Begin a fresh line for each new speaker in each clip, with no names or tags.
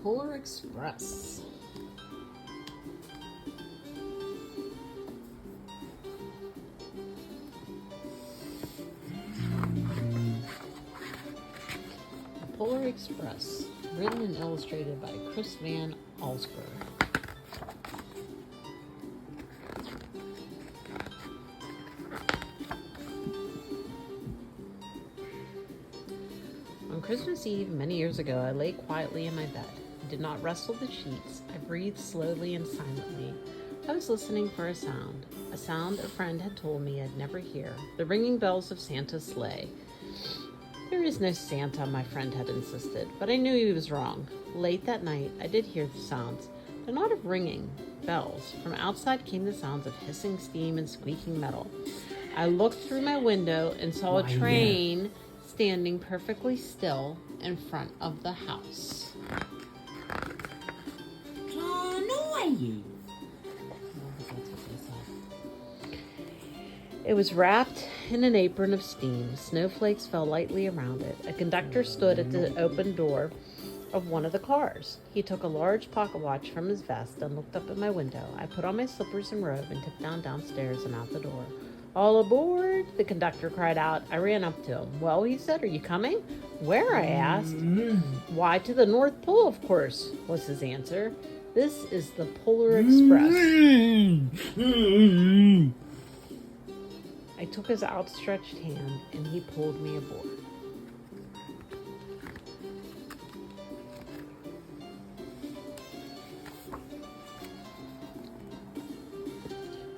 Polar Express. The Polar Express, written and illustrated by Chris Van Allsburg. On Christmas Eve, many years ago, I lay quietly in my bed. I did not rustle the sheets. I breathed slowly and silently. I was listening for a sound a friend had told me I'd never hear, the ringing bells of Santa's sleigh. There is no Santa, my friend had insisted, but I knew he was wrong. Late that night, I did hear the sounds, but not of ringing bells. From outside came the sounds of hissing steam and squeaking metal. I looked through my window and saw a train standing perfectly still in front of the house. It was wrapped in an apron of steam. Snowflakes fell lightly around it. A conductor stood at the open door of one of the cars. He took a large pocket watch from his vest and looked up at my window. I put on my slippers and robe and tipped downstairs and out the door. "All aboard!" the conductor cried out. I ran up to him. "Well," he said, "are you coming?" "Where?" I asked. "Why, to the North Pole, of course," was his answer. "This is the Polar Express." I took his outstretched hand and he pulled me aboard.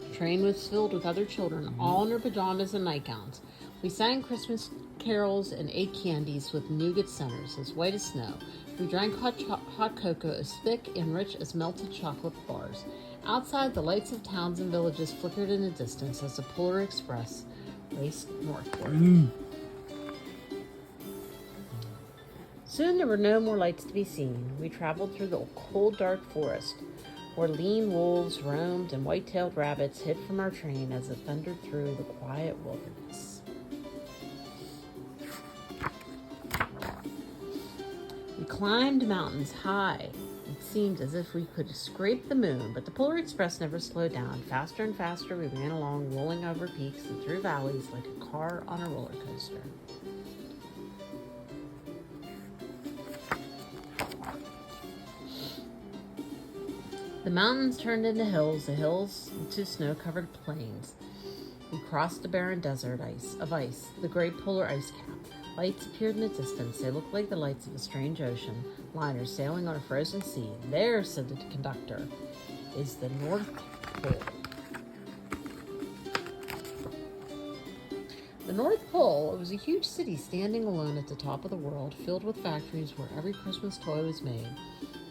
The train was filled with other children, all in their pajamas and nightgowns. We sang Christmas carols and ate candies with nougat centers as white as snow. We drank hot cocoa as thick and rich as melted chocolate bars. Outside, the lights of towns and villages flickered in the distance as the Polar Express raced northward. Soon there were no more lights to be seen. We traveled through the cold, dark forest, where lean wolves roamed and white-tailed rabbits hid from our train as it thundered through the quiet wilderness. We climbed mountains high. It seemed as if we could scrape the moon, but the Polar Express never slowed down. Faster and faster we ran along, rolling over peaks and through valleys like a car on a roller coaster. The mountains turned into hills, the hills into snow-covered plains. We crossed the barren desert of ice, the great polar ice cap. Lights appeared in the distance. They looked like the lights of a strange ocean liner sailing on a frozen sea. "There," said the conductor, "is the North Pole." The North Pole was a huge city standing alone at the top of the world, filled with factories where every Christmas toy was made.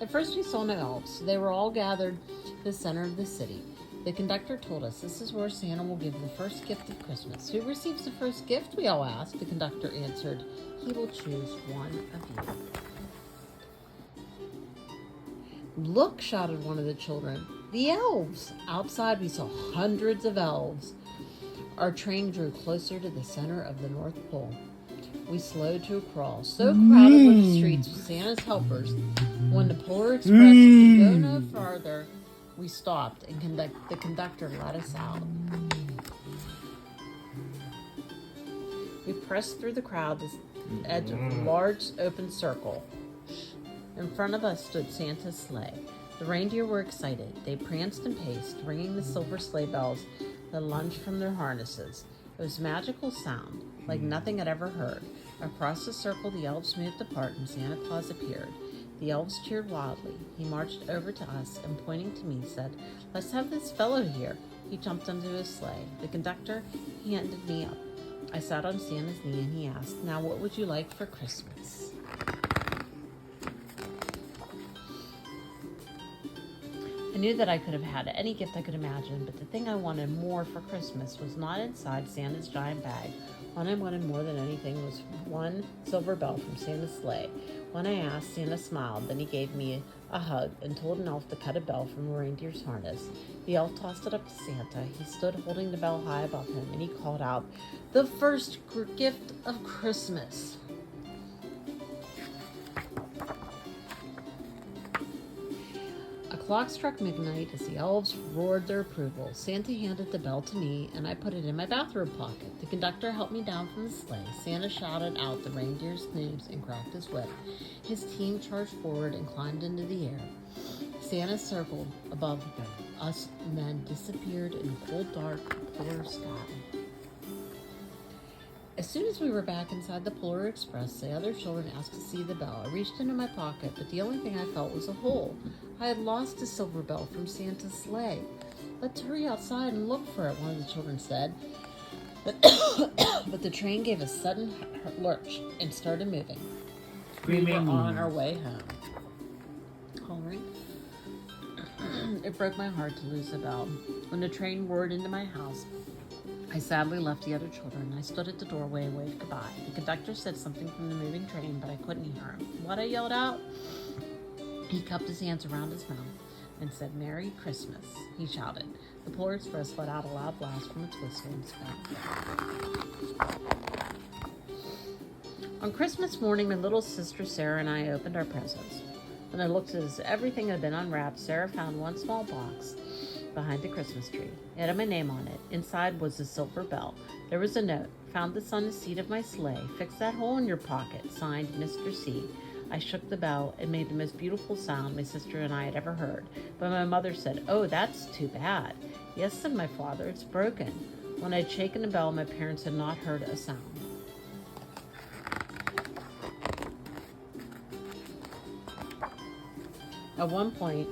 At first we saw no elves. They were all gathered in the center of the city. The conductor told us this is where Santa will give the first gift of Christmas. "Who receives the first gift?" we all asked. The conductor answered, "He will choose one of you." "Look," shouted one of the children, "the elves!" Outside we saw hundreds of elves. Our train drew closer to the center of the North Pole. We slowed to a crawl. So crowded were the streets with Santa's helpers. When the Polar Express could go no farther, we stopped and the conductor let us out. We pressed through the crowd to the edge of a large open circle. In front of us stood Santa's sleigh. The reindeer were excited. They pranced and paced, ringing the silver sleigh bells that lunged from their harnesses. It was a magical sound, like nothing I'd ever heard. Across the circle, the elves moved apart and Santa Claus appeared. The elves cheered wildly. He marched over to us and, pointing to me, said, "Let's have this fellow here." He jumped onto his sleigh. The conductor handed me up. I sat on Santa's knee and he asked, "Now what would you like for Christmas?" I knew that I could have had any gift I could imagine, but the thing I wanted more for Christmas was not inside Santa's giant bag. What I wanted more than anything was one silver bell from Santa's sleigh. When I asked, Santa smiled. Then he gave me a hug and told an elf to cut a bell from a reindeer's harness. The elf tossed it up to Santa. He stood holding the bell high above him, and he called out, "The first gift of Christmas." clock struck midnight as the elves roared their approval. Santa handed the bell to me, and I put it in my bathrobe pocket. The conductor helped me down from the sleigh. Santa shouted out the reindeer's names and cracked his whip. His team charged forward and climbed into the air. Santa circled above us and then disappeared in the cold, dark, polar sky. As soon as we were back inside the Polar Express, the other children asked to see the bell. I reached into my pocket, but the only thing I felt was a hole. I had lost a silver bell from Santa's sleigh. "Let's hurry outside and look for it," one of the children said. But the train gave a sudden lurch and started moving. We were on our way home. Hollering. It broke my heart to lose the bell. When the train roared into my house, I sadly left the other children. I stood at the doorway and waved goodbye. The conductor said something from the moving train, but I couldn't hear him. What? I yelled out. He cupped his hands around his mouth and said, "Merry Christmas," he shouted. The Polar Express let out a loud blast from its whistle and sped. On Christmas morning, my little sister Sarah and I opened our presents. When I looked as everything had been unwrapped, Sarah found one small box behind the Christmas tree. It had my name on it. Inside was a silver bell. There was a note. "Found this on the seat of my sleigh. Fix that hole in your pocket. Signed, Mr. C." I shook the bell. It made the most beautiful sound my sister and I had ever heard. But my mother said, "Oh, that's too bad." "Yes," said my father, "it's broken." When I'd shaken the bell, my parents had not heard a sound. At one point,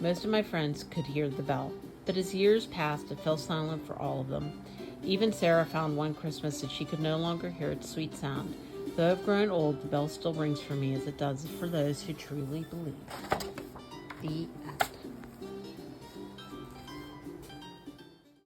most of my friends could hear the bell, but as years passed, it fell silent for all of them. Even Sarah found one Christmas that she could no longer hear its sweet sound. Though I've grown old, the bell still rings for me as it does for those who truly believe. The end.